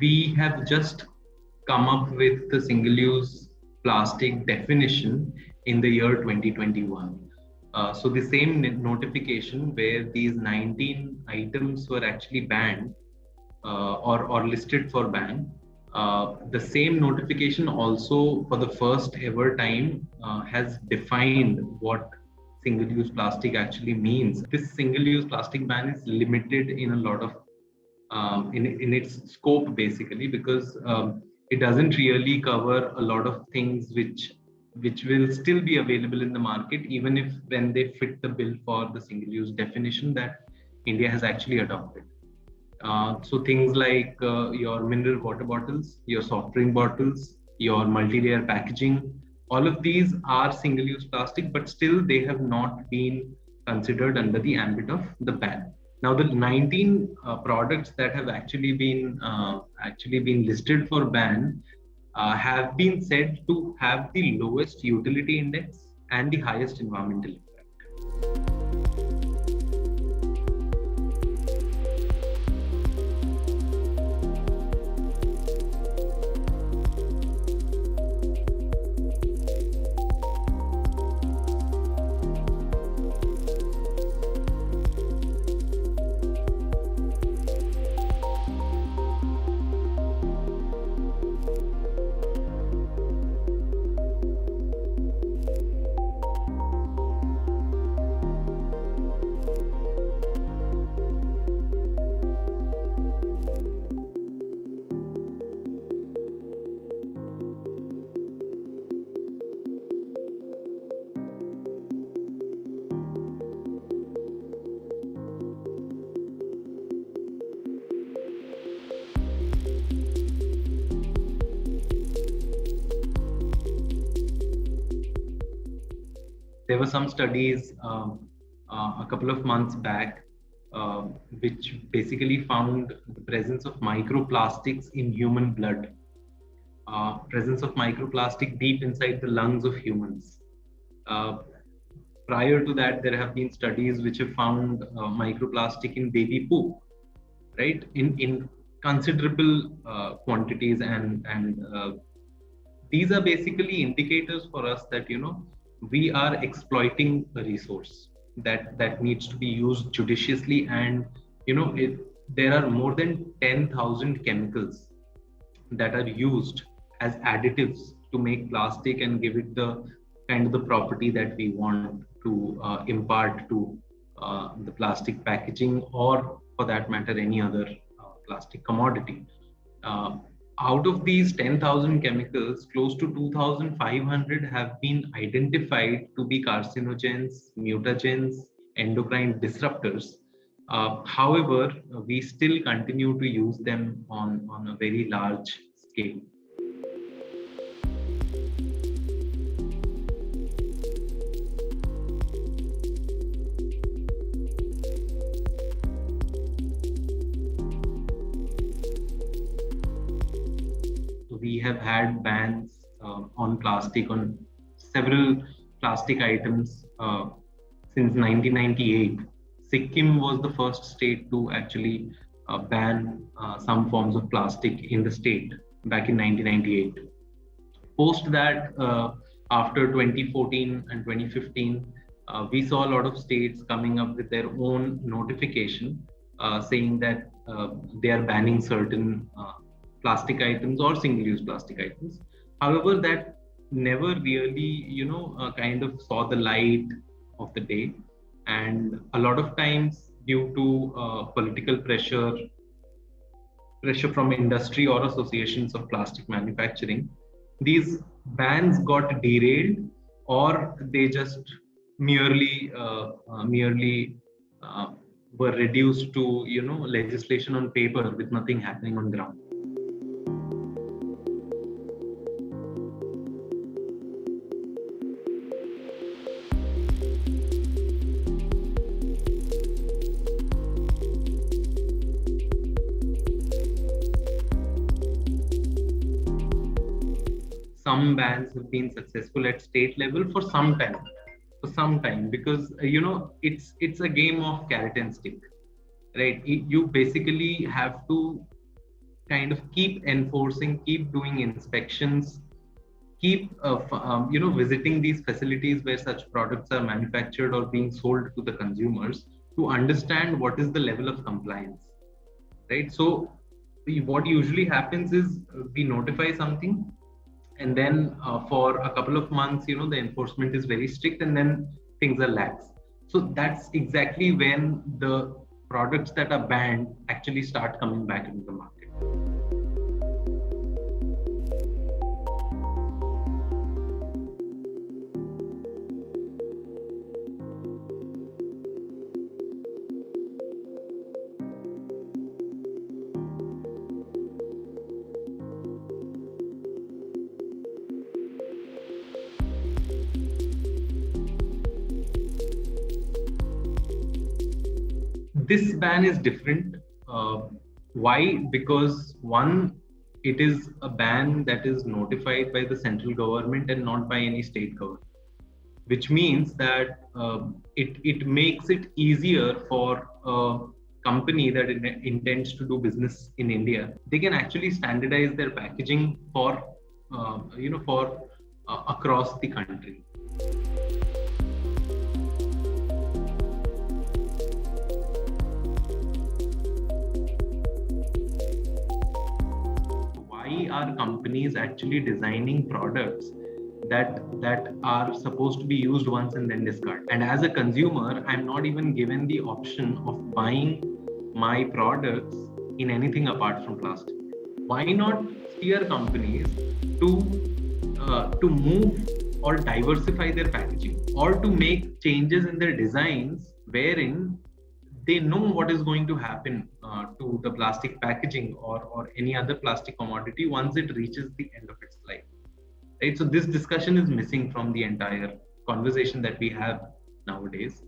we have just come up with the single-use plastic definition in the year 2021. So the same notification where these 19 items were actually banned or listed for ban. The same notification also for the first ever time has defined what single-use plastic actually means. This single-use plastic ban is limited in a lot of in its scope basically because it doesn't really cover a lot of things which will still be available in the market even if when they fit the bill for the single-use definition that India has actually adopted. So things like your mineral water bottles, your soft drink bottles, your multi-layer packaging, all of these are single-use plastic, but still they have not been considered under the ambit of the ban. Now, the 19 products that have actually been listed for ban have been said to have the lowest utility index and the highest environmental impact. There were some studies a couple of months back which basically found the presence of microplastics in human blood, presence of microplastic deep inside the lungs of humans. Prior to that, there have been studies which have found microplastic in baby poop, right? In considerable quantities, and these are basically indicators for us that we are exploiting a resource that needs to be used judiciously, and there are more than 10,000 chemicals that are used as additives to make plastic and give it the kind of the property that we want to impart to the plastic packaging, or for that matter any other plastic commodity. Out of these 10,000 chemicals, close to 2,500 have been identified to be carcinogens, mutagens, endocrine disruptors. However, we still continue to use them on a very large scale. We have had bans on plastic, on several plastic items since 1998. Sikkim was the first state to actually ban some forms of plastic in the state back in 1998. Post that, after 2014 and 2015, we saw a lot of states coming up with their own notification saying that they are banning certain plastic items or single-use plastic items. However, that never really, kind of saw the light of the day. And a lot of times, due to political pressure from industry or associations of plastic manufacturing, these bans got derailed, or they just merely were reduced to legislation on paper with nothing happening on ground. Some bans have been successful at state level for some time, because it's a game of carrot and stick, right? You basically have to kind of keep enforcing, keep doing inspections, keep visiting these facilities where such products are manufactured or being sold to the consumers to understand what is the level of compliance, right? So what usually happens is we notify something, and then for a couple of months, the enforcement is very strict, and then things are lax. So that's exactly when the products that are banned actually start coming back into the market. This ban is different. Why? Because one, it is a ban that is notified by the central government and not by any state government, which means that it makes it easier for a company that intends to do business in India. They can actually standardize their packaging for across the country. Why are companies actually designing products that are supposed to be used once and then discarded? And as a consumer, I'm not even given the option of buying my products in anything apart from plastic. Why not steer companies to move or diversify their packaging, or to make changes in their designs wherein they know what is going to happen to the plastic packaging or any other plastic commodity once it reaches the end of its life, right? So this discussion is missing from the entire conversation that we have nowadays.